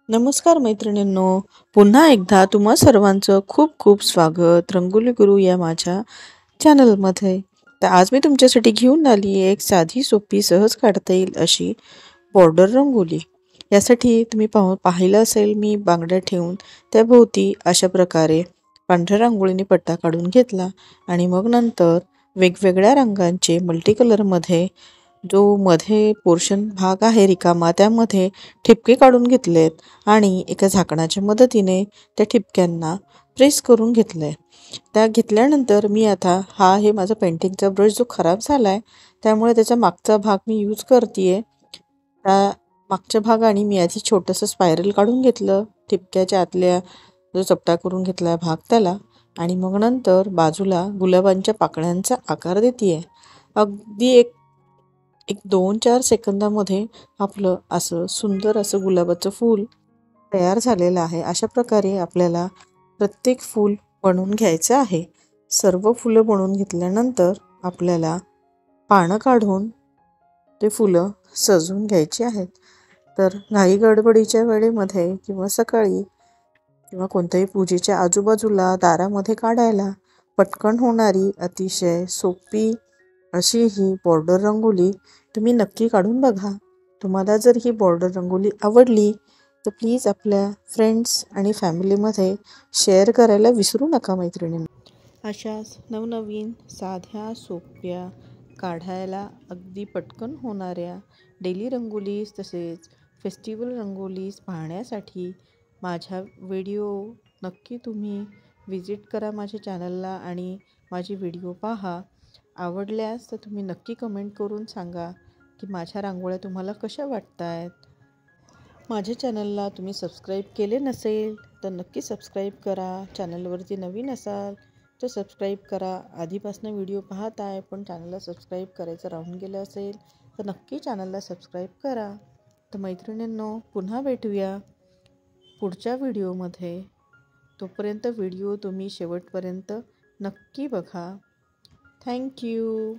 नमस्कार मैत्रिणींनो, पुन्हा एकदा तुम्हा सर्वांचं खूप खूप स्वागत रंगोली गुरु या माझ्या चॅनलमध्ये. तर आज मी तुमच्यासाठी घेऊन आली आहे एक साधी सोपी सहज काढता येईल अशी बॉर्डर रंगोली. यासाठी तुम्ही पाहिलं असेल मी बांगड्या ठेवून त्याभोवती अशा प्रकारे पांढऱ्या रांगोळीने पट्टा काढून घेतला आणि मग नंतर वेगवेगळ्या रंगांचे मल्टी कलरमध्ये जो मध्ये पोर्शन भाग आहे रिकामा त्यामध्ये ठिपके काढून घेतलेत आणि एका झाकणाच्या मदतीने त्या ठिपक्यांना प्रेस करून घेतलं आहे. त्या घेतल्यानंतर मी आता हे माझा पेंटिंगचा ब्रश जो खराब झाला आहे त्यामुळे त्याचा मागचा भाग मी यूज करते आहे. त्या मागच्या भागाने मी आधी छोटंसं स्पायरल काढून घेतलं ठिपक्याच्या आतल्या जो चपटा करून घेतला भाग त्याला, आणि मग नंतर बाजूला गुलाबांच्या पाकळ्यांचा आकार देते आहे. अगदी एक एक 2-4 सेकंदामध्ये आपलं असं सुंदर असं गुलाबाचं फूल तयार झालेलं आहे. अशा प्रकारे आपल्याला प्रत्येक फूल बनवून घ्यायचं आहे. सर्व फुलं बनवून घेतल्यानंतर आपल्याला पानं काढून ते फुलं सजवून घ्यायची आहेत. तर घाई गडबडीच्या वेळेमध्ये किंवा सकाळी किंवा कोणत्याही पूजेच्या आजूबाजूला दारामध्ये काढायला पटकन होणारी अतिशय सोपी अशी ही बॉर्डर रंगोली तुम्ही नक्की काढून बघा. तुम्हाला जर ही बॉर्डर रंगोली आवडली तर प्लीज आपल्या फ्रेंड्स आणि फॅमिलीमध्ये शेअर करायला विसरू नका मैत्रिणींनो. अशाच नवनवीन साध्या सोप्या काढायला अगदी पटकन होणाऱ्या डेली रंगोलीज तसेच फेस्टिवल रंगोलीज पाहण्यासाठी माझ्या व्हिडिओ नक्की तुम्ही विजिट करा माझ्या चॅनलला आणि माझे व्हिडिओ पहा. आवडल्यास तर तुम्ही नक्की कमेंट करून सांगा की माझ्या रांगोळ्या तुम्हाला कशा वाटत आहेत. माझ्या चॅनलला तुम्ही सबस्क्राईब केले नसेल तर नक्की सबस्क्राईब करा. चॅनलवरती नवीन असाल तर सबस्क्राईब करा. आधीपासून व्हिडिओ पाहत आहे पण चॅनलला सबस्क्राईब करायचं राहून गेलं असेल तर नक्की चॅनलला सबस्क्राईब करा. तर मैत्रिणींनो, पुन्हा भेटूया पुढच्या व्हिडिओमध्ये. तोपर्यंत व्हिडिओ तुम्ही शेवटपर्यंत नक्की बघा. थँक्यू.